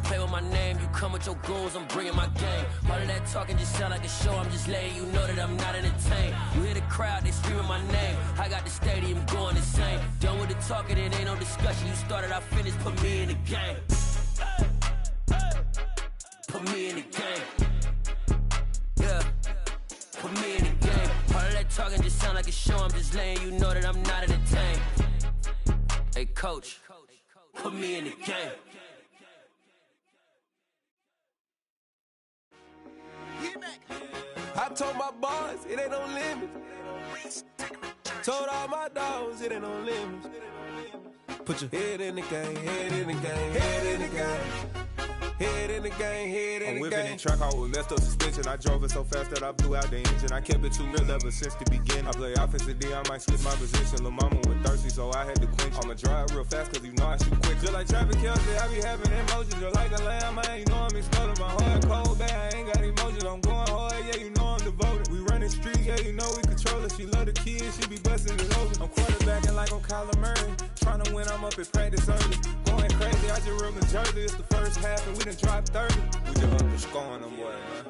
play with my name. You come with your goons, I'm bringing my game. All of that talking just sound like a show. I'm just letting you know that I'm not entertained. You hear the crowd, they screaming my name. I got the stadium going insane. Done with the talking, it ain't no discussion. You started, I finished, put me in the game. Put me in the game. Yeah. Put me in the game. All of that talking just sound like a show. I'm just letting you know that I'm not entertained. Hey, coach, put me in the game. I told my boys it ain't no limits. Told all my dogs it ain't no limits. Put your head in the game, head in the game, head in the game. Head in the game, head in the game. I'm whipping in track, I was messed up suspension. I drove it so fast that I blew out the engine. I kept it too real ever since the beginning. I play offensive D, I might switch my position. Lil' mama was thirsty, so I had to quench. I'ma drive real fast, cause you know I shoot quick. Just like traffic Kelsey, I be having emotions. Just like a lamb, man, you know I'm exploding. My heart cold, bad, I ain't got emotions. I'm going hard, yeah, you know I'm devoted. We running streets, yeah, you know we control it. She love the kids, she be busting it open. I'm quarterbacking like I'm Kyler Murray. Trying to win, I'm up at practice early. Going crazy, I just real Jersey. It's the first half, and we done dropped 30. We just underscoring them, boy, man.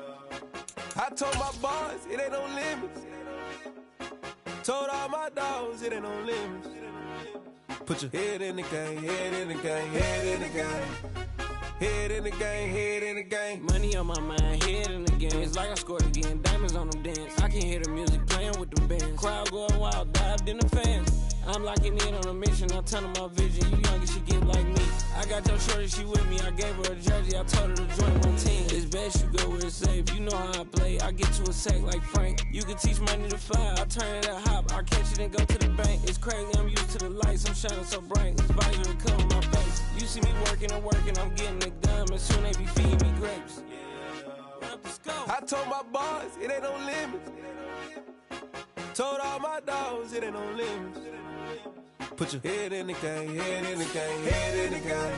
I told my boys it ain't no limits. Told all my dogs it ain't no limits. Put your head in the game, head in the game, head in the game. Head in the game, head in the game. Money on my mind, head in the game. It's like I scored again, diamonds on them dance. I can hear the music playing with them bands. Crowd going wild, dived in the fans. I'm locking in on a mission, I tell them my vision. You younger, she get like me. I got your shorty, she with me. I gave her a jersey, I told her to join my team. It's best you go where it's safe. You know how I play, I get to a sack like Frank. You can teach money to fly, I turn it a hop. I catch it and go to the bank. It's crazy, I'm used to the lights, I'm shining so bright. This visor will cover my face. You see me working and working, I'm getting it done. And soon they be feeding me grapes. I told my boys it ain't no limits. Told all my dogs it ain't no limits. Put your head in the game, head in the game, head in the game.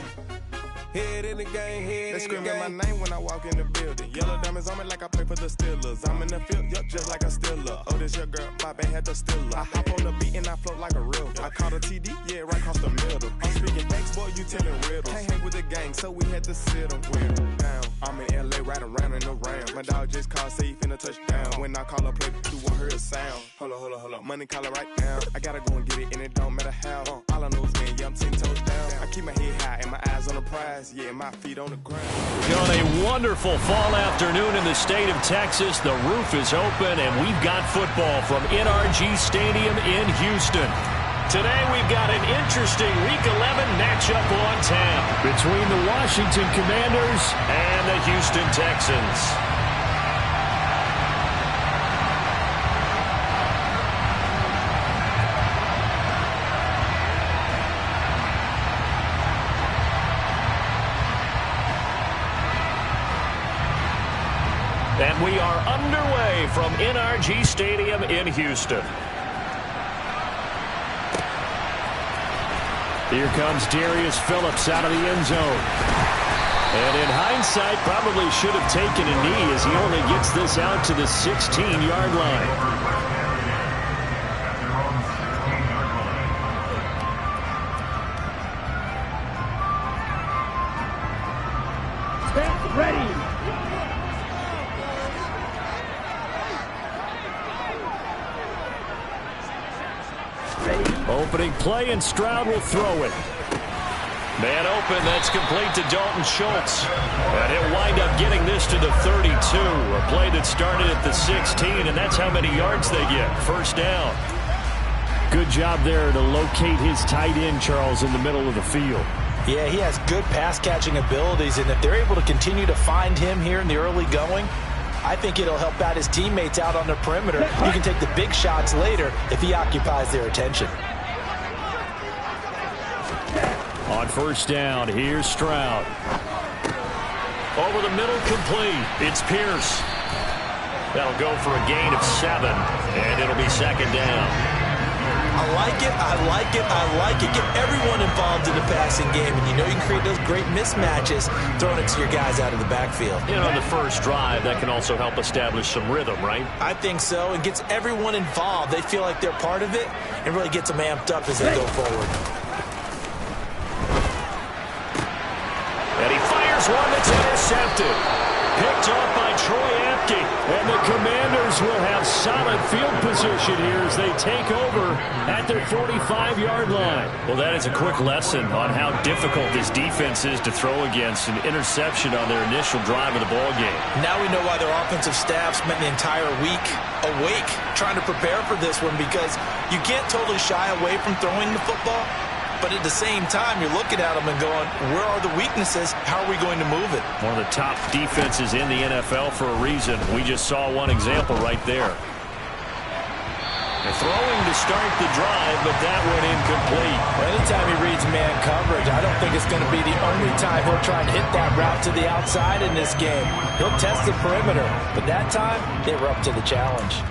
Head in the game, head They in the game. screaming my name when I walk in the building. Yellow diamonds on me like I play for the Steelers. I'm in the field, yup, just like a Steeler. Oh, this your girl, my band had the Steeler. I hop on the beat and I float like a real. I caught a TD, yeah, right across the middle. I'm speaking facts, boy, you telling riddles. Can't hang with the gang, so we had to sit them down. I'm in LA, riding around and around. My dog just called, say he finna touchdown. When I call a play, you won't hear a sound. Hold up, money caller right now. I gotta go and get it, and it don't matter how. All I know is, man, yeah, I'm 10 toes down. I keep my head high and my eyes on the prize. Yeah, my feet on the ground. On a wonderful fall afternoon in the state of Texas, the roof is open, and we've got football from NRG Stadium in Houston. Today we've got an interesting Week 11 matchup on tap between the Washington Commanders and the Houston Texans. And we are underway from NRG Stadium in Houston. Here comes Darius Phillips out of the end zone. And in hindsight, probably should have taken a knee as he only gets this out to the 16-yard line. Opening play, and Stroud will throw it. Man open, that's complete to Dalton Schultz. And he'll wind up getting this to the 32. A play that started at the 16, and that's how many yards they get. First down. Good job there to locate his tight end, Charles, in the middle of the field. Yeah, he has good pass-catching abilities, and if they're able to continue to find him here in the early going, I think it'll help out his teammates out on the perimeter. You can take the big shots later if he occupies their attention. On first down, here's Stroud. Over the middle, complete. It's Pierce. That'll go for a gain of 7, and it'll be second down. I like it, I like it, I like it. Get everyone involved in the passing game, and you know you can create those great mismatches throwing it to your guys out of the backfield. And on the first drive, that can also help establish some rhythm, right? I think so. It gets everyone involved. They feel like they're part of it and really gets them amped up as they go forward. And he fires Here's one that's intercepted. Picked off by Troy Apke. And the Commanders will have solid field position here as they take over at their 45-yard line. Well, that is a quick lesson on how difficult this defense is to throw against. An interception on their initial drive of the ball game. Now we know why their offensive staff spent the entire week awake trying to prepare for this one, because you can't totally shy away from throwing the football. But at the same time, you're looking at them and going, where are the weaknesses? How are we going to move it? One of the top defenses in the NFL for a reason. We just saw one example right there. They're throwing to start the drive, but that one incomplete. Anytime he reads man coverage, I don't think it's going to be the only time he'll try and hit that route to the outside in this game. He'll test the perimeter, but that time, they were up to the challenge.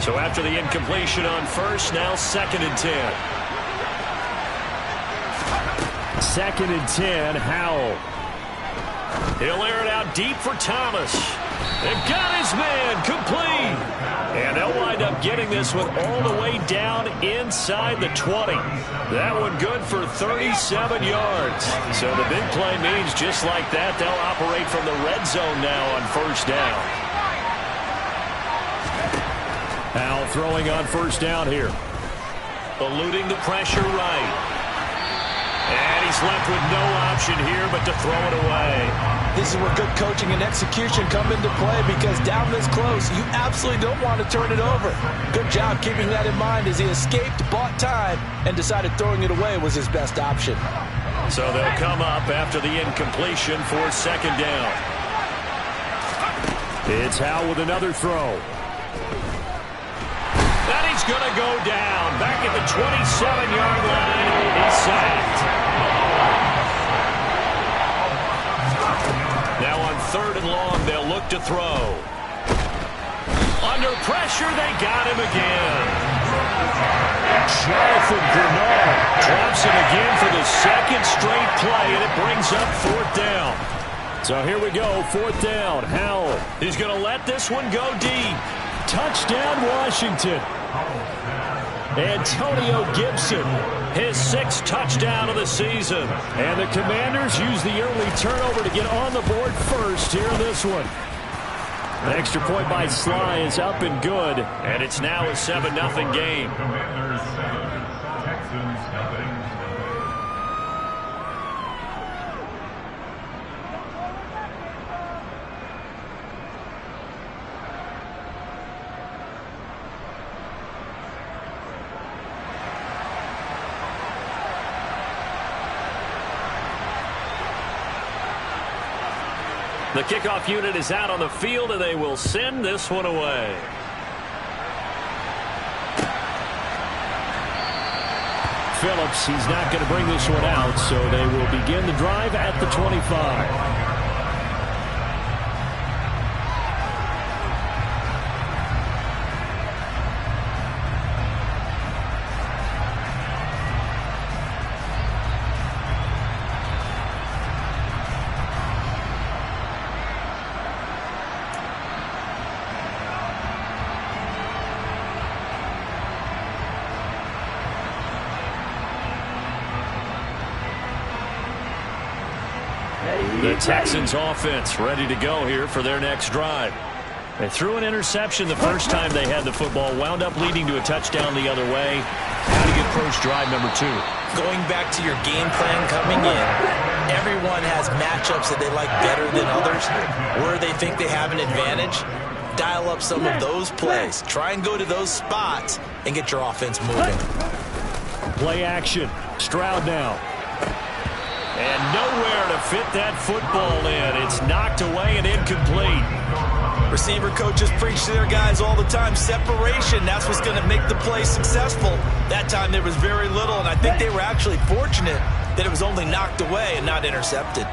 So after the incompletion on first, now 2nd and 10. 2nd and 10, Howell. He'll air it out deep for Thomas. They've got his man complete. And they'll wind up getting this one all the way down inside the 20. That one good for 37 yards. So the big play means just like that, they'll operate from the red zone now on first down. Howell throwing on first down here. Eluding the pressure right. And he's left with no option here but to throw it away. This is where good coaching and execution come into play, because down this close, you absolutely don't want to turn it over. Good job keeping that in mind as he escaped, bought time, and decided throwing it away was his best option. So they'll come up after the incompletion for 2nd down. It's Howell with another throw. And he's going to go down. Back at the 27-yard line. He's sacked. Now on 3rd and long, they'll look to throw. Under pressure, they got him again. Jonathan Bernard drops him again for the 2nd straight play, and it brings up 4th down. So here we go, 4th down. Howell is going to let this one go deep. Touchdown, Washington. Antonio Gibson, his 6th touchdown of the season. And the Commanders use the early turnover to get on the board first here in this one. The extra point by Sly is up and good. And it's now a 7-0 game. The kickoff unit is out on the field, and they will send this one away. Phillips, he's not going to bring this one out, so they will begin the drive at the 25. The Texans offense ready to go here for their next drive. They threw an interception the first time they had the football, wound up leading to a touchdown the other way. How do you approach drive number 2? Going back to your game plan coming in, everyone has matchups that they like better than others, where they think they have an advantage. Dial up some of those plays. Try and go to those spots and get your offense moving. Play action. Stroud now. And nowhere to fit that football in. It's knocked away and incomplete. Receiver coaches preach to their guys all the time. Separation, that's what's going to make the play successful. That time there was very little, and I think they were actually fortunate that it was only knocked away and not intercepted.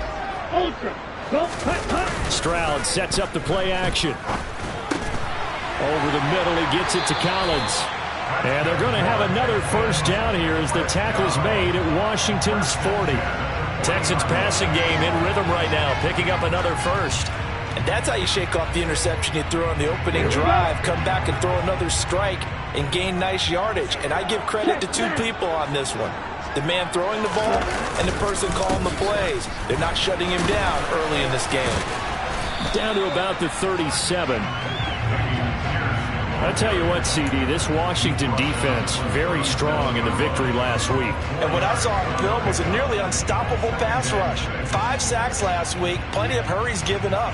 Stroud sets up the play action. Over the middle, he gets it to Collins. And they're going to have another first down here as the tackle's made at Washington's 40. Texans passing game in rhythm right now, picking up another first. And that's how you shake off the interception you threw on the opening drive. Come back and throw another strike and gain nice yardage. And I give credit to two people on this one. the man throwing the ball and the person calling the plays. They're not shutting him down early in this game. Down to about the 37. I'll tell you what, CD, this Washington defense, very strong in the victory last week. And what I saw on film was a nearly unstoppable pass rush. 5 sacks last week, plenty of hurries given up.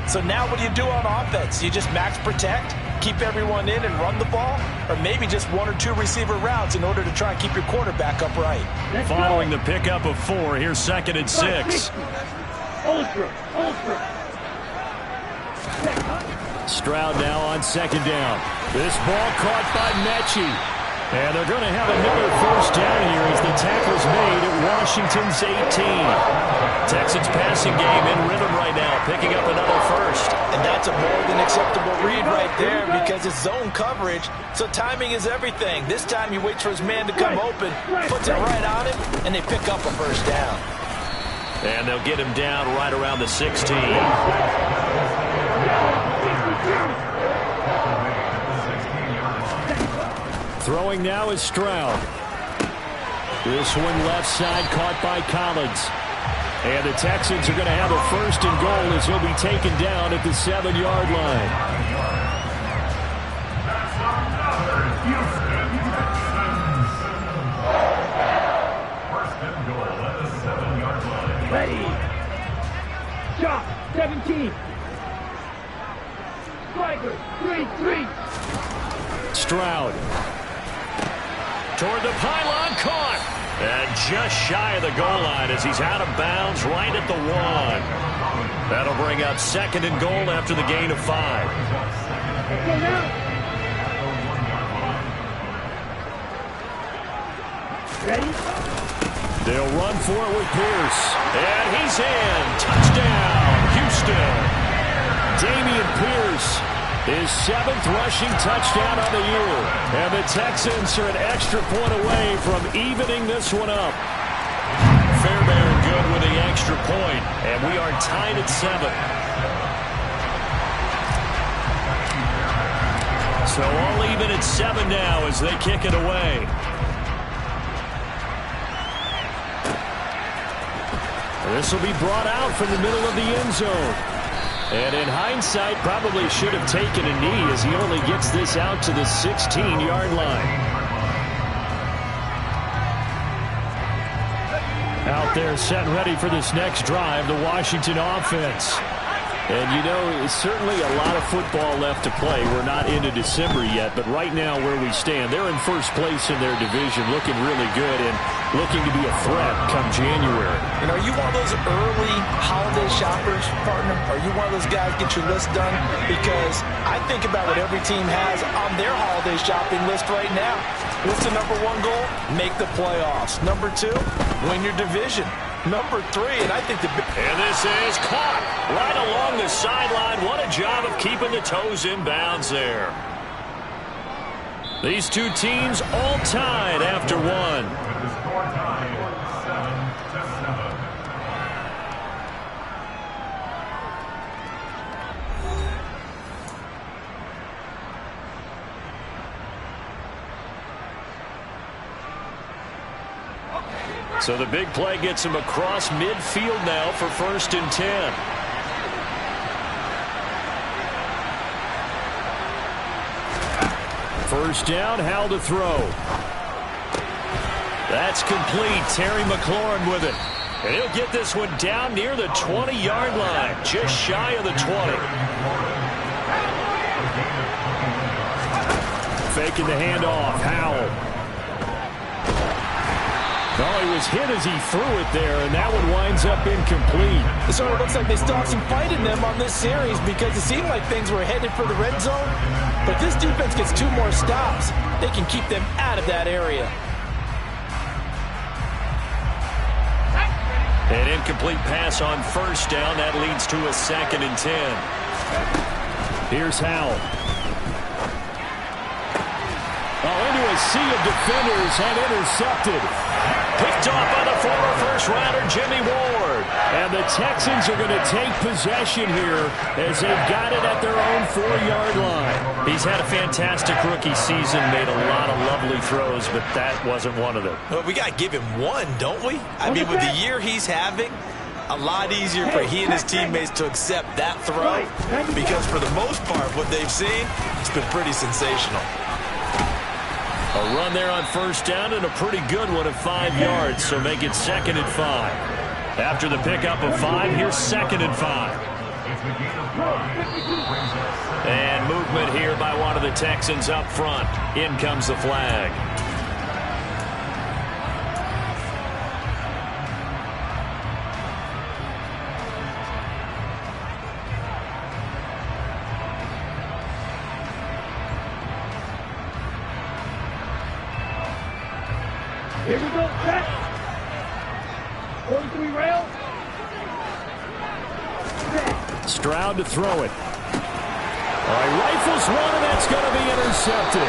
So now what do you do on offense? You just max protect, keep everyone in and run the ball, or maybe just 1 or 2 receiver routes in order to try and keep your quarterback upright. Following the pickup of 4, here's 2nd and 6. Stroud now on 2nd down. This ball caught by Mechie. And they're going to have another first down here as the tackle's made at Washington's 18. Texans passing game in rhythm right now, picking up another first. And that's a more than acceptable read right there because it's zone coverage, so timing is everything. This time he waits for his man to come open, puts it right on him, and they pick up a first down. And they'll get him down right around the 16. Throwing now is Stroud. This one left side caught by Collins. And the Texans are going to have a 1st and goal as he'll be taken down at the 7-yard line. Ready. Shot. 17. Striker. 3-3. Stroud. Toward the pylon, caught. And just shy of the goal line as he's out of bounds right at the 1. That'll bring up 2nd and goal after the gain of 5. Ready? They'll run for it with Pierce. And he's in. Touchdown, Houston. Damian Pierce. His 7th rushing touchdown of the year. And the Texans are an extra point away from evening this one up. Fairbairn good with the extra point. And we are tied at 7. So all even at 7 now as they kick it away. This will be brought out from the middle of the end zone. And in hindsight, probably should have taken a knee as he only gets this out to the 16-yard line. Out there set and ready for this next drive, the Washington offense. And, you know, it's certainly a lot of football left to play. We're not into December yet, but right now where we stand, they're in first place in their division, looking really good and looking to be a threat come January. And are you one of those early holiday shoppers, partner? Are you one of those guys get your list done? Because I think about what every team has on their holiday shopping list right now. What's the number 1 goal? Make the playoffs. Number 2, win your division. Number 3, and I think and this is caught right along the sideline. What a job of keeping the toes in bounds there. These two teams all tied after 1. So the big play gets him across midfield now for 1st and 10. First down, Howell to throw. That's complete. Terry McLaurin with it. And he'll get this one down near the 20-yard line, just shy of the 20. Faking the handoff, Howell. Well, he was hit as he threw it there, and that one winds up incomplete. So it looks like they still have some fight in them on this series because it seemed like things were headed for the red zone. But this defense gets 2 more stops. They can keep them out of that area. An incomplete pass on first down. That leads to a 2nd and 10. Here's Howell. Oh, into a sea of defenders and intercepted. Picked Picked off by the former first-rounder Jimmy Ward. And the Texans are going to take possession here as they've got it at their own 4-yard line. He's had a fantastic rookie season, made a lot of lovely throws, but that wasn't one of them. Well, we got to give him one, don't we? I mean, with the year he's having, a lot easier for he and his teammates to accept that throw because for the most part, what they've seen, it's been pretty sensational. A run there on first down and a pretty good one of 5 yards, so make it 2nd and 5. After the pickup of 5, here's 2nd and 5. And movement here by one of the Texans up front. In comes the flag. Here we go, set. 43 rail. Stroud to throw it. All right, rifles one, and that's going to be intercepted.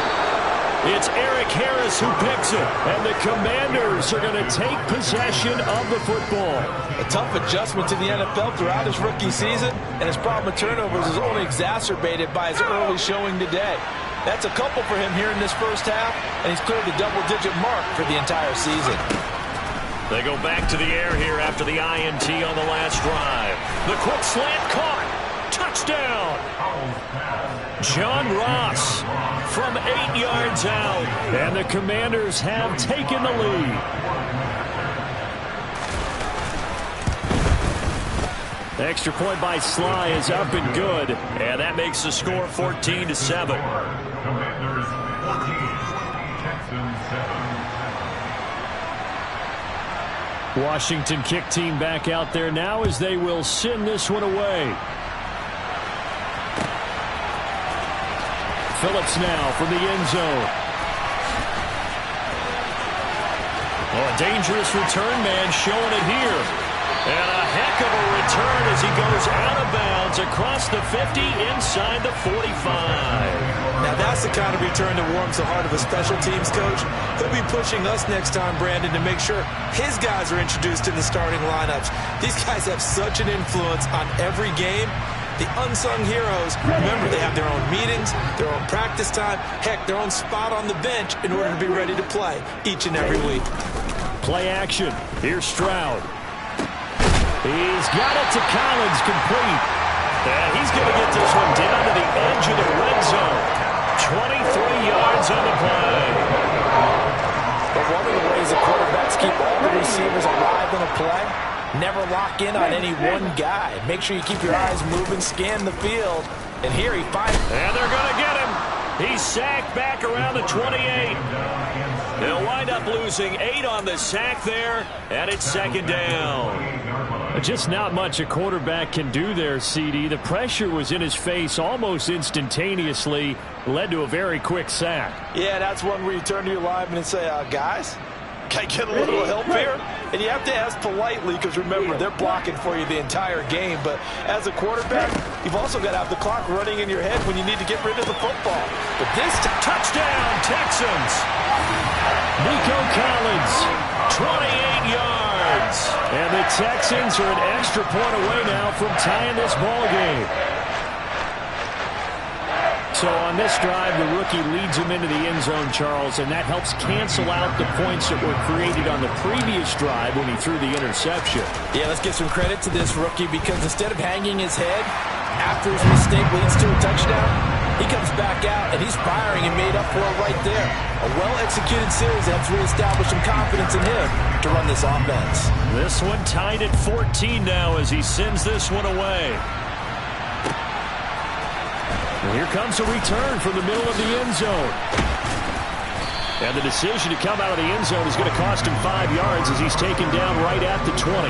It's Eric Harris who picks it, and the Commanders are going to take possession of the football. A tough adjustment to the NFL throughout his rookie season, and his problem with turnovers is only exacerbated by his early showing today. That's a couple for him here in this first half, and he's cleared the double-digit mark for the entire season. They go back to the air here after the INT on the last drive. The quick slant caught. Touchdown. John Ross from 8 yards out, and the Commanders have taken the lead. The extra point by Sly is up and good, and that makes the score 14-7. Commanders 14, Texans 7. Washington kick team back out there now as they will send this one away. Phillips now from the end zone. Oh, a dangerous return man showing it here. And a heck of a return as he goes out of bounds across the 50 inside the 45. Now that's the kind of return that warms the heart of a special teams coach. He'll be pushing us next time, Brandon, to make sure his guys are introduced in the starting lineups. These guys have such an influence on every game. The unsung heroes, remember, they have their own meetings, their own practice time, heck, their own spot on the bench in order to be ready to play each and every week. Play action. Here's Stroud. He's got it to Collins, complete. And he's going to get this one down to the edge of the red zone. 23 yards on the play. But one of the ways the quarterbacks keep all the receivers alive in a play, never lock in on any one guy. Make sure you keep your eyes moving, scan the field. And here he finds. And they're going to get him. He's sacked back around the 28. They'll wind up losing 8 on the sack there, and it's 2nd down. Just not much a quarterback can do there, CD. The pressure was in his face almost instantaneously, led to a very quick sack. Yeah, that's one where you turn to your lineman and say, guys, can I get a little help here? And you have to ask politely because, remember, they're blocking for you the entire game. But as a quarterback, you've also got to have the clock running in your head when you need to get rid of the football. But this touchdown, Texans. Nico Collins, 28 yards. And the Texans are an extra point away now from tying this ball game. So on this drive, the rookie leads him into the end zone, Charles, and that helps cancel out the points that were created on the previous drive when he threw the interception. Yeah, let's give some credit to this rookie because instead of hanging his head after his mistake leads to a touchdown, he comes back out and he's firing and made up for it right there. A well-executed series helps reestablish some confidence in him to run this offense. This one tied at 14 now as he sends this one away. Well, here comes a return from the middle of the end zone. And the decision to come out of the end zone is going to cost him 5 yards as he's taken down right at the 20.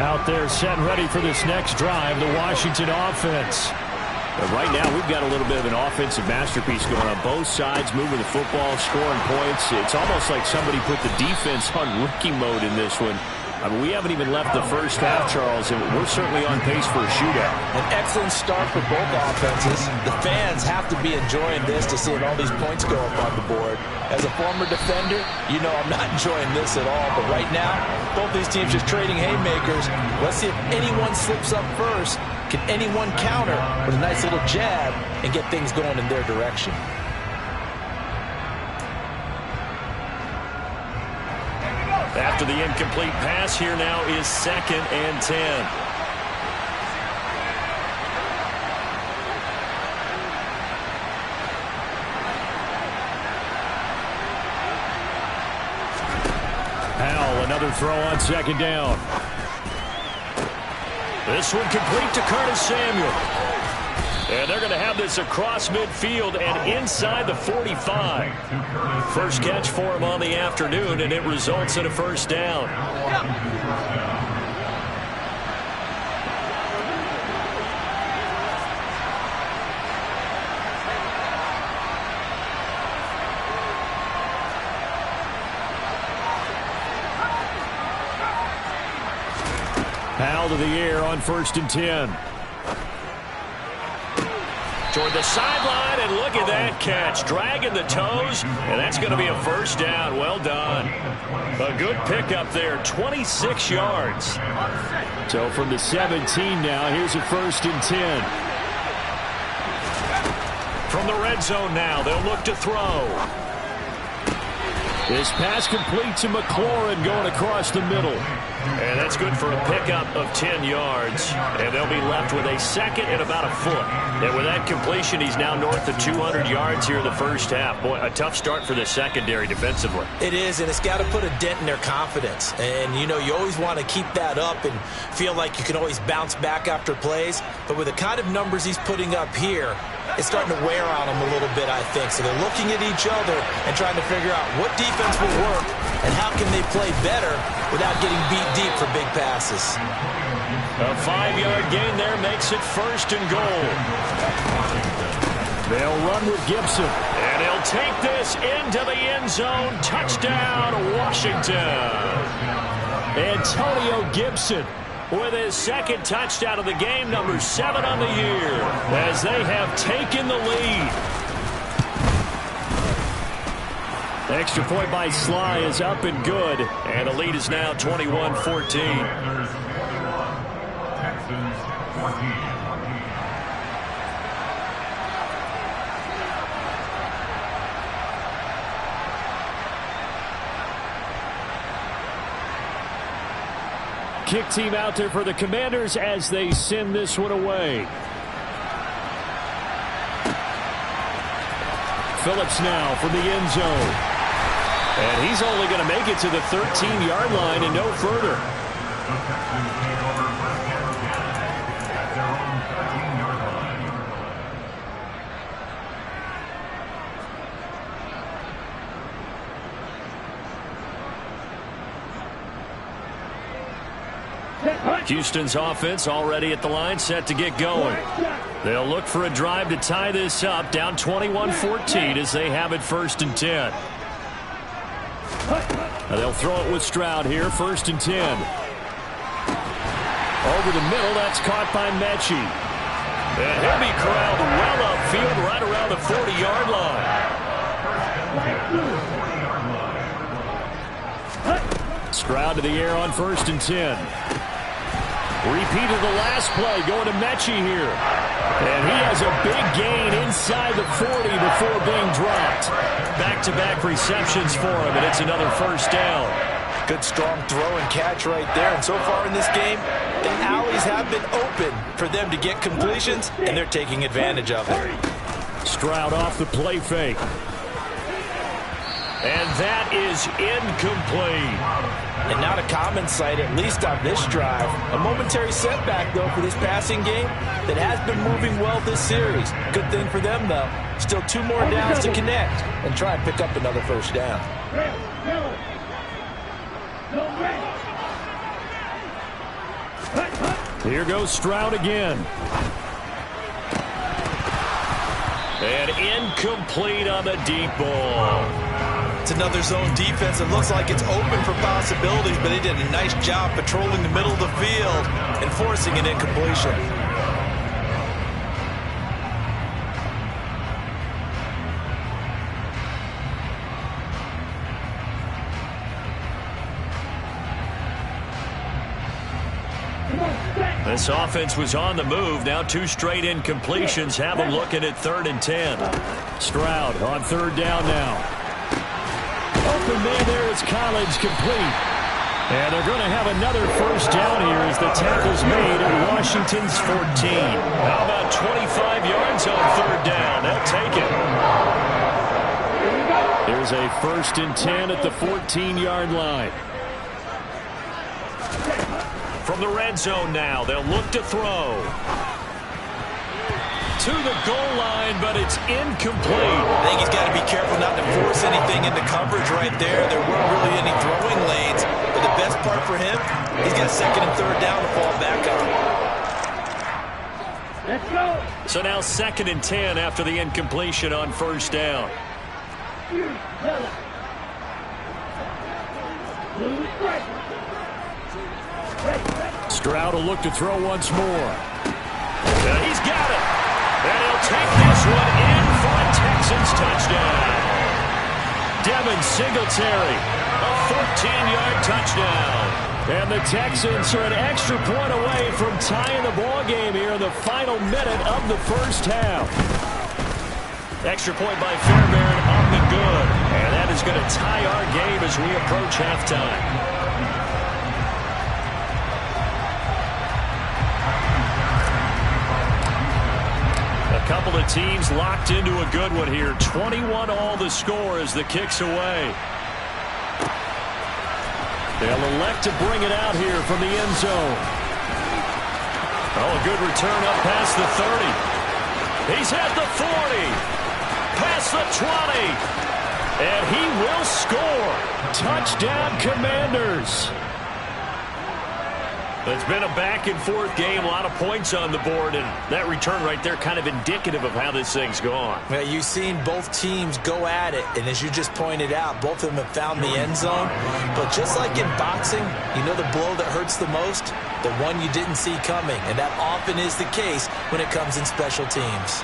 Out there set and ready for this next drive, the Washington offense. But right now, we've got a little bit of an offensive masterpiece going on both sides, moving the football, scoring points. It's almost like somebody put the defense on rookie mode in this one. I mean, we haven't even left the first half, Charles, and we're certainly on pace for a shootout. An excellent start for both offenses. The fans have to be enjoying this to see all these points go up on the board. As a former defender, you know I'm not enjoying this at all. But right now, both these teams just trading haymakers. Let's see if anyone slips up first. Can anyone counter with a nice little jab and get things going in their direction? After the incomplete pass, here now is 2nd and 10. Powell, another throw on 2nd down. This one complete to Curtis Samuel. And they're going to have this across midfield and inside the 45. First catch for him on the afternoon, and it results in a first down. Powell to the air on 1st and 10. Toward the sideline, and look at that catch. Dragging the toes, and that's going to be a first down. Well done. A good pickup there, 26 yards. So from the 17 now, here's a 1st and 10. From the red zone now, they'll look to throw. This pass complete to McLaurin going across the middle. And that's good for a pickup of 10 yards. And they'll be left with a 2nd and about a foot. And with that completion, he's now north of 200 yards here in the first half. Boy, a tough start for the secondary defensively. It is, and it's got to put a dent in their confidence. And, you know, you always want to keep that up and feel like you can always bounce back after plays. But with the kind of numbers he's putting up here, it's starting to wear on them a little bit, I think. So they're looking at each other and trying to figure out what defense will work and how can they play better without getting beat deep for big passes. A 5-yard gain there makes it 1st and goal. They'll run with Gibson. And he'll take this into the end zone. Touchdown, Washington. Antonio Gibson with his 2nd touchdown of the game, number 7 on the year, as they have taken the lead. The extra point by Sly is up and good, and the lead is now 21-14. Texans 14. Kick team out there for the Commanders as they send this one away. Phillips now from the end zone. And he's only going to make it to the 13-yard line and no further. The Texans take over first down at their own 13-yard line. Houston's offense already at the line, set to get going. They'll look for a drive to tie this up, down 21-14 as they have it 1st and 10. They'll throw it with Stroud here, 1st and 10. Over the middle, that's caught by Mechie. And he'll be corralled well upfield right around the 40-yard line. Stroud to the air on 1st and 10. Repeat of the last play going to Mechie here. And he has a big gain inside the 40 before being dropped. Back-to-back receptions for him, and it's another first down. Good strong throw and catch right there. And so far in this game, the alleys have been open for them to get completions, and they're taking advantage of it. Stroud off the play fake. And that is incomplete. And not a common sight, at least on this drive. A momentary setback, though, for this passing game that has been moving well this series. Good thing for them, though. Still 2 more downs to connect and try and pick up another first down. Here goes Stroud again. And incomplete on the deep ball. It's another zone defense. It looks like it's open for possibilities, but they did a nice job patrolling the middle of the field and forcing an incompletion. This offense was on the move. Now 2 straight incompletions have them looking at 3rd and 10. Stroud on 3rd down now. Open man there is Collins, complete. And they're going to have another 1st down here as the tackle's made at Washington's 14. How about 25 yards on 3rd down? They'll take it. Here's a 1st and 10 at the 14-yard line. From the red zone now, they'll look to throw. To the goal line, but it's incomplete. I think he's got to be careful not to force anything into coverage right there. There weren't really any throwing lanes. But the best part for him, he's got 2nd and 3rd down to fall back on. Let's go. So now 2nd and 10 after the incompletion on 1st down. Stroud will look to throw once more. He's got it. And he'll take this one in for a Texans touchdown. Devin Singletary, a 14-yard touchdown. And the Texans are an extra point away from tying the ball game here in the final minute of the 1st half. Extra point by Fairbairn, up and good. And that is going to tie our game as we approach halftime. A couple of teams locked into a good one here. 21 all the score as the kick's away. They'll elect to bring it out here from the end zone. Oh, a good return up past the 30. He's at the 40. Past the 20. And he will score. Touchdown, Commanders. It's been a back-and-forth game, a lot of points on the board, and that return right there kind of indicative of how this thing's gone. Well, you've seen both teams go at it, and as you just pointed out, both of them have found the end zone. But just like in boxing, you know the blow that hurts the most? The one you didn't see coming, and that often is the case when it comes in special teams.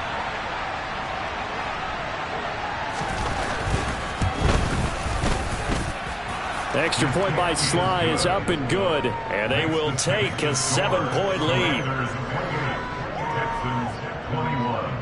Extra point by Sly is up and good. And they will take a 7-point lead. Texans 21.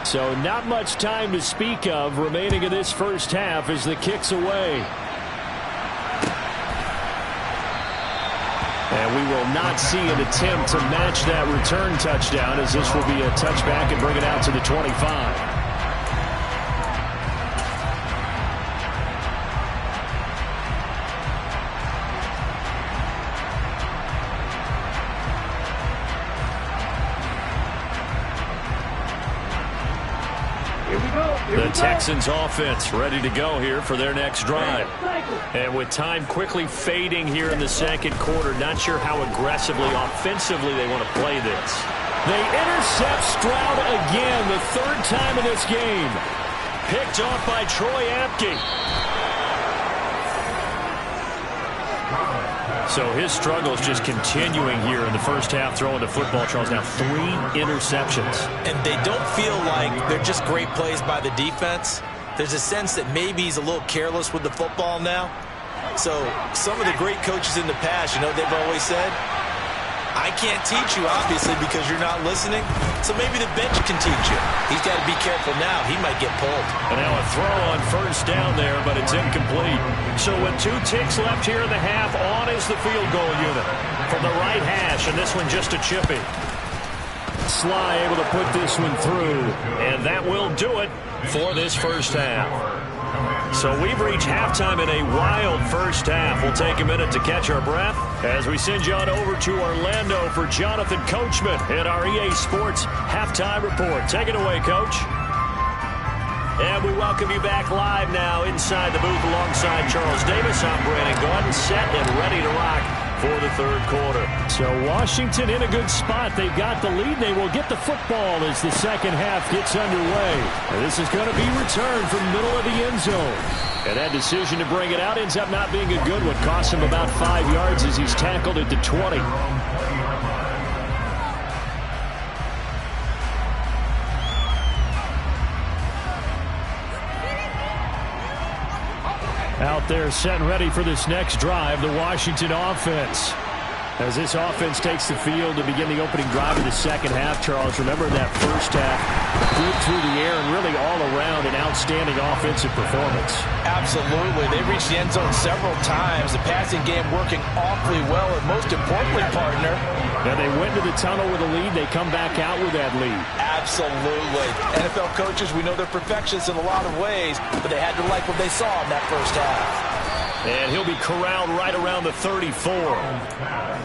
So not much time to speak of remaining in this 1st half as the kick's away. And we will not see an attempt to match that return touchdown, as this will be a touchback and bring it out to the 25. The Texans offense ready to go here for their next drive. And with time quickly fading here in the 2nd quarter, not sure how aggressively, offensively they want to play this. They intercept Stroud again, the 3rd time in this game. Picked off by Troy Apke. So his struggles just continuing here in the 1st half, throwing the football. Charles, now 3 interceptions. And they don't feel like they're just great plays by the defense. There's a sense that maybe he's a little careless with the football now. So some of the great coaches in the past, you know, they've always said, I can't teach you, obviously, because you're not listening. So maybe the bench can teach you. He's got to be careful now. He might get pulled. And now a throw on 1st down there, but it's incomplete. So with 2 ticks left here in the half, on is the field goal unit from the right hash, and this one just a chippy. Sly able to put this one through. And that will do it for this 1st half. So we've reached halftime in a wild 1st half. We'll take a minute to catch our breath. As we send you on over to Orlando for Jonathan Coachman at our EA Sports Halftime Report. Take it away, Coach. And we welcome you back live now inside the booth alongside Charles Davis. I'm Brandon Gordon, set and ready to rock for the third quarter. So Washington in a good spot. They've got the lead. They will get the football as the second half gets underway. And this is going to be returned from the middle of the end zone. And that decision to bring it out ends up not being a good one. Costs him about 5 yards as he's tackled at the 20. Out there set and ready for this next drive, the Washington offense. As this offense takes the field to begin the opening drive of the second half, Charles, remember that first half, good through the air and really all around an outstanding offensive performance. Absolutely. They reached the end zone several times. The passing game working awfully well, and most importantly, partner. Now they went to the tunnel with a lead. They come back out with that lead. Absolutely. NFL coaches, we know they're perfectionists in a lot of ways, but they had to like what they saw in that first half. And he'll be corralled right around the 34.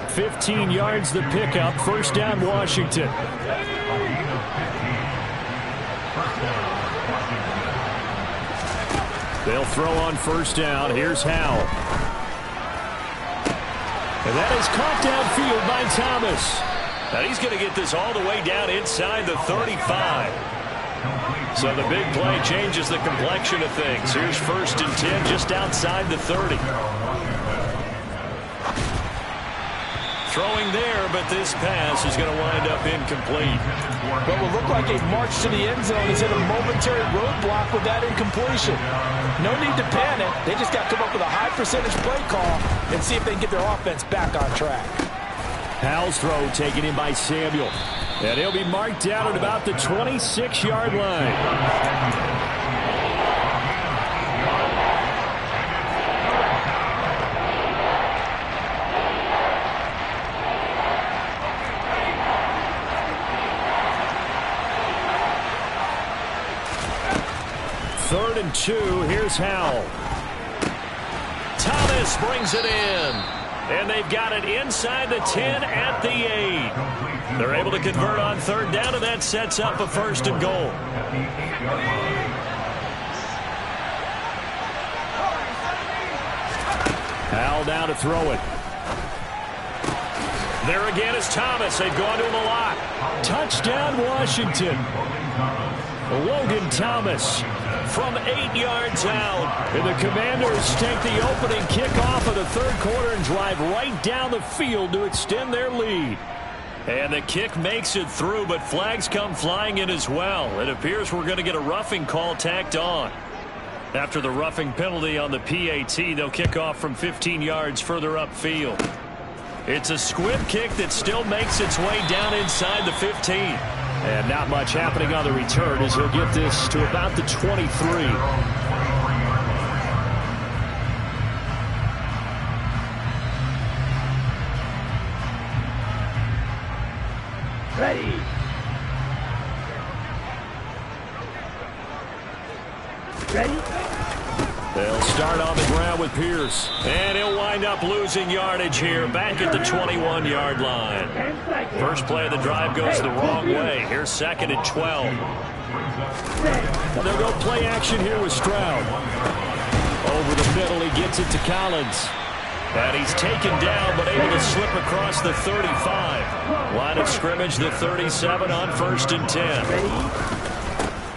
15 yards the pickup. First down, Washington. They'll throw on first down. Here's Howell. And that is caught downfield by Thomas. Now he's going to get this all the way down inside the 35. So the big play changes the complexion of things. Here's 1st and 10 just outside the 30. Throwing there, but this pass is going to wind up incomplete. What will look like a march to the end zone is in a momentary roadblock with that incompletion. No need to panic. They just got to come up with a high percentage play call and see if they can get their offense back on track. Howell's throw taken in by Samuel. And he'll be marked down at about the 26-yard line. Third and 2. Here's Howell. Thomas brings it in. And they've got it inside the 10 at the 8. They're able to convert on third down, and that sets up a 1st and goal. Howell down to throw it. There again is Thomas. They've gone to him a lot. Touchdown, Washington. Logan Thomas from 8 yards out. And the Commanders take the opening kickoff of the third quarter and drive right down the field to extend their lead. And the kick makes it through, but flags come flying in as well. It appears we're going to get a roughing call tacked on. After the roughing penalty on the PAT, they'll kick off from 15 yards further upfield. It's a squib kick that still makes its way down inside the 15. And not much happening on the return as he'll get this to about the 23. Ready. Ready. They'll start on the ground with Pierce. And he'll wind up losing yardage here back at the 21-yard line. First play of the drive goes the wrong way. Here's 2nd and 12. They'll go play action here with Stroud. Over the middle, he gets it to Collins. And he's taken down, but able to slip across the 35. Line of scrimmage, the 37 on 1st and 10.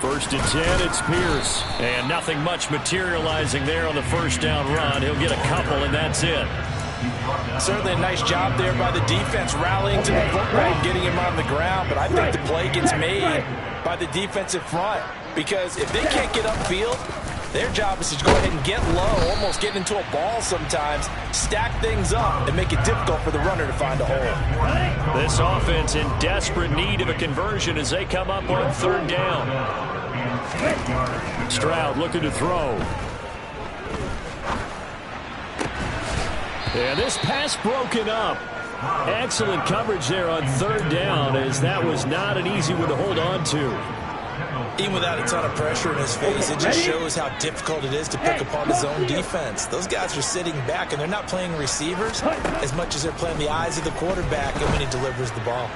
1st and 10, it's Pierce. And nothing much materializing there on the first down run. He'll get a couple, and that's it. Certainly a nice job there by the defense rallying to the football and getting him on the ground, but I think the play gets made by the defensive front because if they can't get upfield, their job is to go ahead and get low, almost get into a ball sometimes, stack things up, and make it difficult for the runner to find a hole. This offense in desperate need of a conversion as they come up on third down. Stroud looking to throw. And this pass broken up. Excellent coverage there on third down as that was not an easy one to hold on to. Even without a ton of pressure in his face, it just shows how difficult it is to pick apart his own defense. Those guys are sitting back, and they're not playing receivers as much as they're playing the eyes of the quarterback and when he delivers the ball.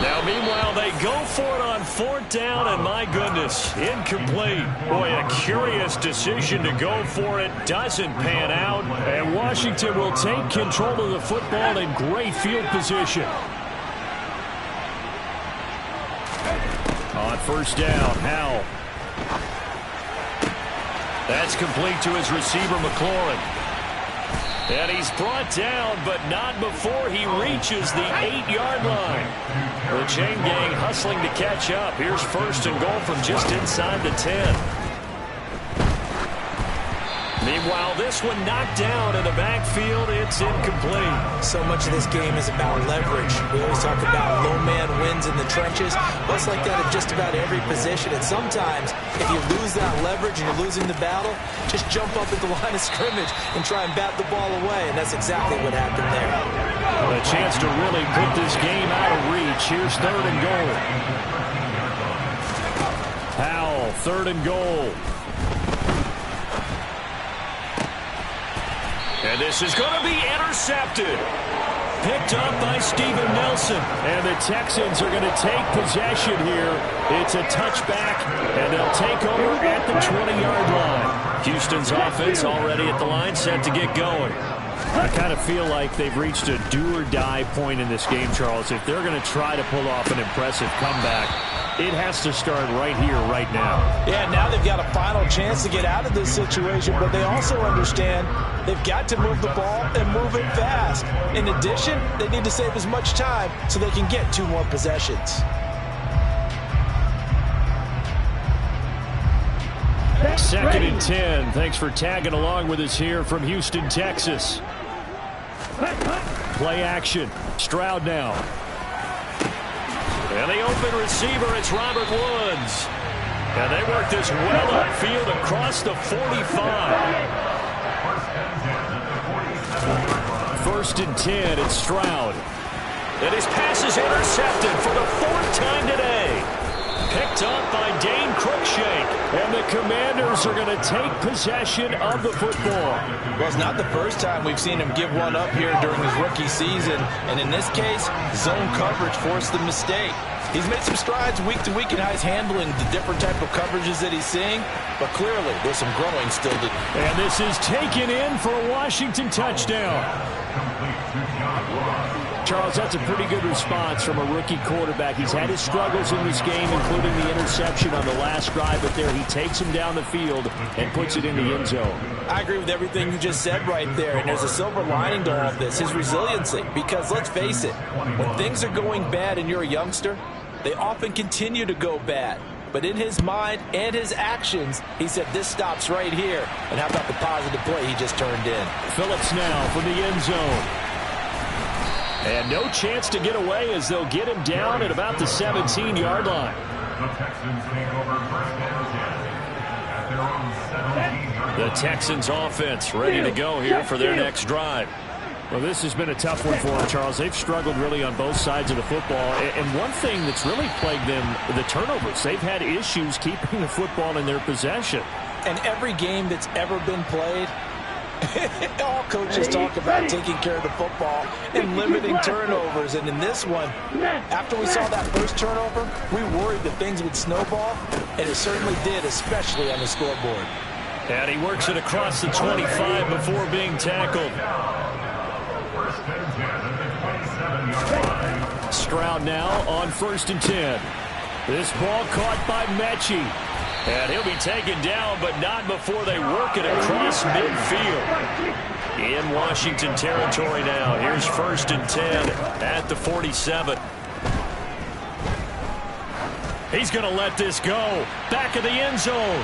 Now, meanwhile, they go for it on 4th down, and my goodness, incomplete. Boy, a curious decision to go for it. Doesn't pan out, and Washington will take control of the football in great field position. On 1st down, Howell. That's complete to his receiver, McLaurin. And he's brought down, but not before he reaches the 8-yard line. The chain gang hustling to catch up. Here's 1st and goal from just inside the 10. Meanwhile, this one knocked down in the backfield. It's incomplete. So much of this game is about leverage. We always talk about low man wins in the trenches. Well, it's like that at just about every position. And sometimes, if you lose that leverage and you're losing the battle, just jump up at the line of scrimmage and try and bat the ball away. And that's exactly what happened there. A chance to really put this game out of reach. Here's 3rd and goal. Howell, 3rd and goal. And this is going to be intercepted. Picked up by Steven Nelson. And the Texans are going to take possession here. It's a touchback, and they'll take over at the 20-yard line. Houston's offense already at the line, set to get going. I kind of feel like they've reached a do-or-die point in this game, Charles. If they're going to try to pull off an impressive comeback, it has to start right here, right now. Yeah, now they've got a final chance to get out of this situation, but they also understand they've got to move the ball and move it fast. In addition, they need to save as much time so they can get 2 more possessions. Second and 10. Thanks for tagging along with us here from Houston, Texas. Play action. Stroud now. And the open receiver, it's Robert Woods. And they work this well upfield across the 45. 1st and 10, it's Stroud. And his pass is intercepted for the 4th time today. Picked up by Dane Cruikshank. And the Commanders are going to take possession of the football. Well, it's not the first time we've seen him give one up here during his rookie season. And in this case, zone coverage forced the mistake. He's made some strides week to week in how he's handling the different type of coverages that he's seeing. But clearly, there's some growing still to do. And this is taken in for a Washington touchdown. Charles, that's a pretty good response from a rookie quarterback. He's had his struggles in this game, including the interception on the last drive, but there he takes him down the field and puts it in the end zone. I agree with everything you just said right there, and there's a silver lining to all of this, his resiliency. Because let's face it, when things are going bad and you're a youngster, they often continue to go bad. But in his mind and his actions, he said, this stops right here. And how about the positive play he just turned in? Phillips now from the end zone. And no chance to get away as they'll get him down at about the 17-yard line. The Texans offense ready to go here for their next drive. Well, this has been a tough one for them, Charles. They've struggled really on both sides of the football. And one thing that's really plagued them, the turnovers. They've had issues keeping the football in their possession. And every game that's ever been played, all coaches talk about taking care of the football and limiting turnovers. And in this one, after we saw that first turnover, we worried that things would snowball, and it certainly did, especially on the scoreboard. And he works it across the 25 before being tackled. Stroud now on 1st and 10. This ball caught by Mechie. And he'll be taken down, but not before they work it across midfield. In Washington territory now. Here's 1st and 10 at the 47. He's going to let this go. Back of the end zone.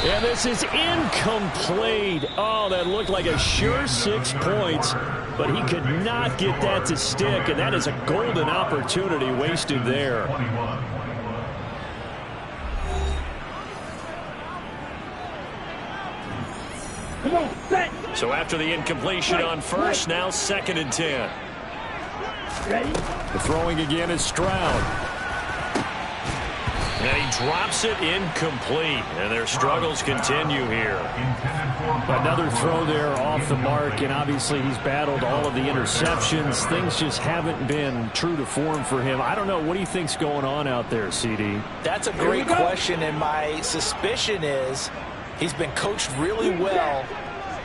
And this is incomplete. Oh, that looked like a sure 6 points, but he could not get that to stick, and that is a golden opportunity wasted there. So after the incompletion on 1st, now 2nd and 10. Ready? The throwing again is Stroud. And he drops it incomplete, and their struggles continue here. Another throw there off the mark, and obviously he's battled all of the interceptions. Things just haven't been true to form for him. I don't know. What do you think's going on out there, CD? That's a great question, and my suspicion is he's been coached really well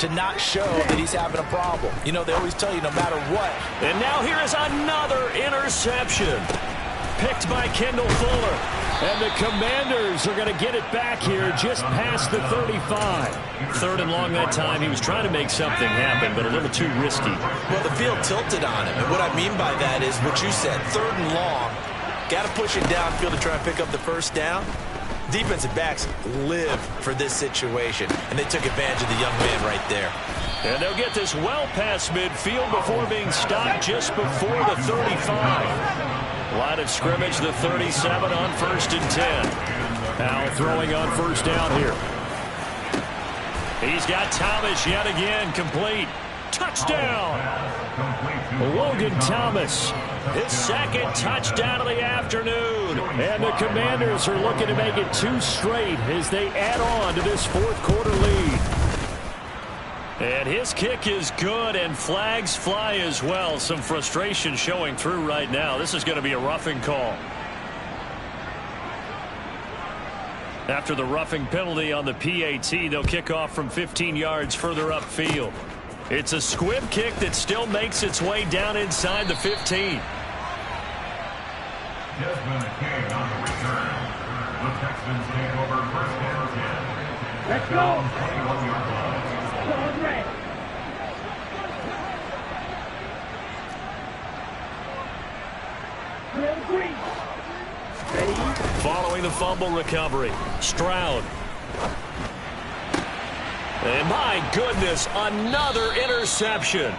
to not show that he's having a problem. You know, they always tell you no matter what. And now here is another interception. Picked by Kendall Fuller. And the Commanders are going to get it back here just past the 35. 3rd and long that time. He was trying to make something happen, but a little too risky. Well, the field tilted on him. And what I mean by that is what you said. 3rd and long. Got to push it downfield to try and pick up the first down. Defensive backs live for this situation, and they took advantage of the young man right there. And they'll get this well past midfield before being stopped just before the 35. Line of scrimmage, the 37 on 1st and 10. Now throwing on 1st down here. He's got Thomas yet again, complete. Touchdown! Logan Thomas, his 2nd touchdown of the afternoon. And the Commanders are looking to make it 2 straight as they add on to this 4th quarter lead. And his kick is good, and flags fly as well. Some frustration showing through right now. This is going to be a roughing call. After the roughing penalty on the PAT, they'll kick off from 15 yards further upfield. It's a squib kick that still makes its way down inside the 15. Desmond King on the return. The Texans take over 1st and 10. Let's go. 21-yard line. Following the fumble recovery, Stroud. And my goodness, another interception.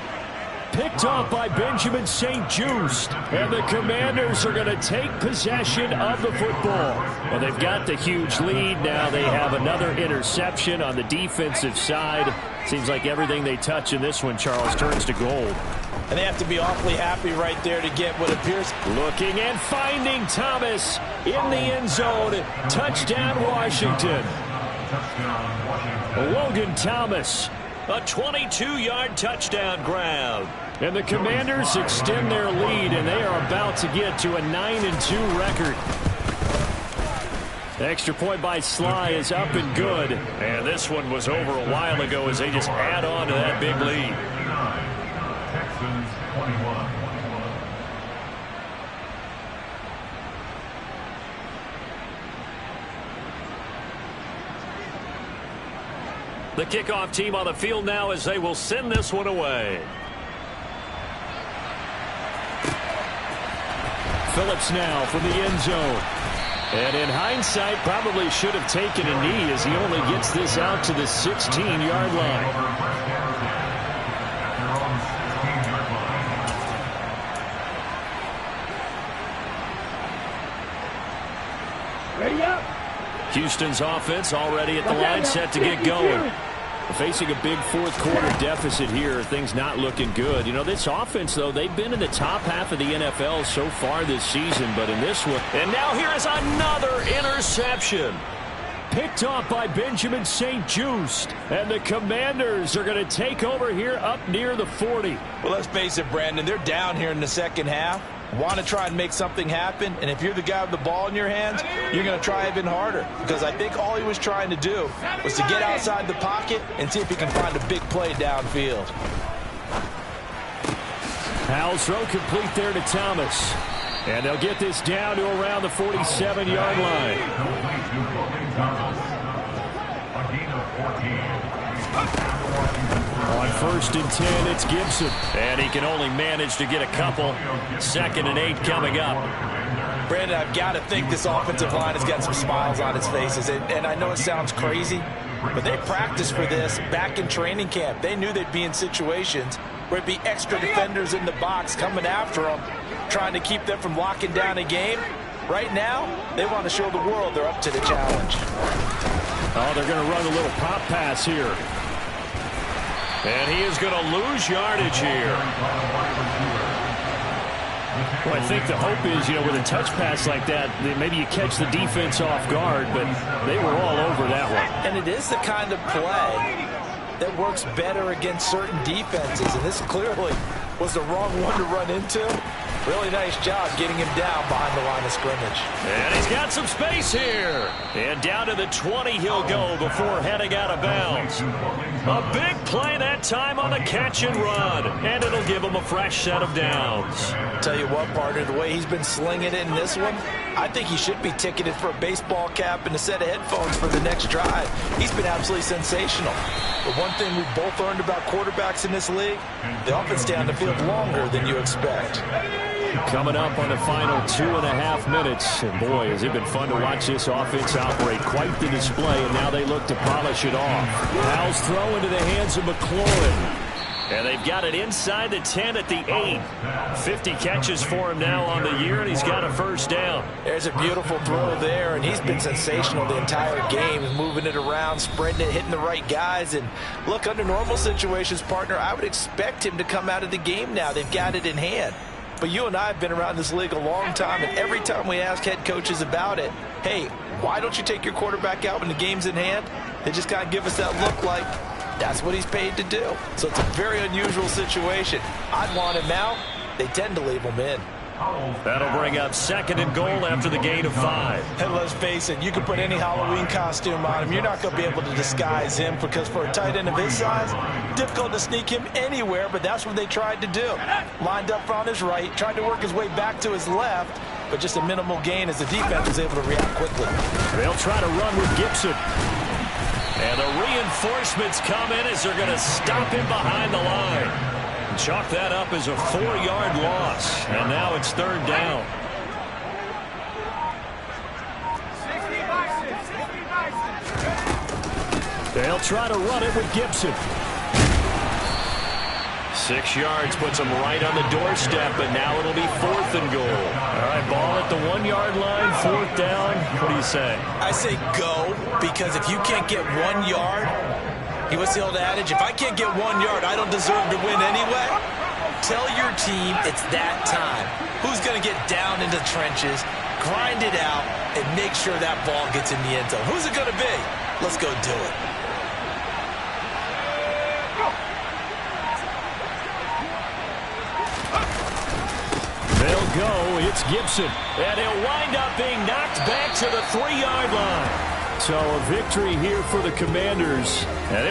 Picked off by Benjamin St-Juste. And the Commanders are going to take possession of the football. Well, they've got the huge lead. Now they have another interception on the defensive side. Seems like everything they touch in this one, Charles, turns to gold. And they have to be awfully happy right there to get what appears. Looking and finding Thomas in the end zone. Touchdown, Washington. Logan Thomas, a 22-yard touchdown grab. And the Commanders extend their lead, and they are about to get to a 9-2 record. The extra point by Sly is up and good. And this one was over a while ago as they just add on to that big lead. Texans 21. The kickoff team on the field now as they will send this one away. Phillips now from the end zone. And in hindsight, probably should have taken a knee as he only gets this out to the 16-yard line. Ready up. Houston's offense already at the line, set to get going. Facing a big 4th quarter deficit here, things not looking good. You know, this offense, though, they've been in the top half of the NFL so far this season, but in this one. And now here is another interception. Picked off by Benjamin St-Juste. And the Commanders are going to take over here up near the 40. Well, let's face it, Brandon, they're down here in the 2nd half. Want to try and make something happen, and if you're the guy with the ball in your hands, you're going to try even harder, because I think all he was trying to do was to get outside the pocket and see if he can find a big play downfield. Howell's throw complete there to Thomas. And they'll get this down to around the 47-yard line. On 1st and 10, it's Gibson. And he can only manage to get a couple. 2nd and 8 coming up. Brandon, I've got to think this offensive line has got some smiles on its faces. And I know it sounds crazy, but they practiced for this back in training camp. They knew they'd be in situations where it'd be extra defenders in the box coming after them, trying to keep them from locking down a game. Right now, they want to show the world they're up to the challenge. Oh, they're going to run a little pop pass here. And he is going to lose yardage here. Well, I think the hope is, with a touch pass like that, maybe you catch the defense off guard, but they were all over that one. And it is the kind of play that works better against certain defenses, and this clearly was the wrong one to run into. Really nice job getting him down behind the line of scrimmage. And he's got some space here. And down to the 20 he'll go before heading out of bounds. A big play that time on the catch and run. And it'll give him a fresh set of downs. Tell you what, partner, the way he's been slinging it in this one, I think he should be ticketed for a baseball cap and a set of headphones for the next drive. He's been absolutely sensational. The one thing we've both learned about quarterbacks in this league, they often stay on the field longer than you expect. Coming up on the final 2.5 minutes. And boy, has it been fun to watch this offense operate. Quite the display, and now they look to polish it off. Howell's throw into the hands of McLaurin. And they've got it inside the 10 at the 8. 50 catches for him now on the year, and he's got a first down. There's a beautiful throw there, and he's been sensational the entire game, moving it around, spreading it, hitting the right guys. And look, under normal situations, partner, I would expect him to come out of the game now. They've got it in hand. But you and I have been around this league a long time, and every time we ask head coaches about it, hey, why don't you take your quarterback out when the game's in hand? They just kind of give us that look like that's what he's paid to do. So it's a very unusual situation. I'd want him out. They tend to leave him in. That'll bring up 2nd and goal after the gain of 5. And let's face it, you can put any Halloween costume on him. You're not going to be able to disguise him, because for a tight end of his size, difficult to sneak him anywhere, but that's what they tried to do. Lined up on his right, tried to work his way back to his left, but just a minimal gain as the defense was able to react quickly. They'll try to run with Gibson. And the reinforcements come in as they're going to stop him behind the line. Chalk that up as a 4-yard loss. And now it's 3rd down. They'll try to run it with Gibson. 6 yards puts him right on the doorstep, but now it'll be 4th and goal. All right, ball at the 1-yard line, 4th down. What do you say? I say go, because if you can't get 1 yard, what's the old adage? If I can't get 1 yard, I don't deserve to win anyway. Tell your team it's that time. Who's going to get down into the trenches, grind it out, and make sure that ball gets in the end zone? Who's it going to be? Let's go do it. They'll go. It's Gibson. And he'll wind up being knocked back to the 3-yard line. So a victory here for the Commanders. And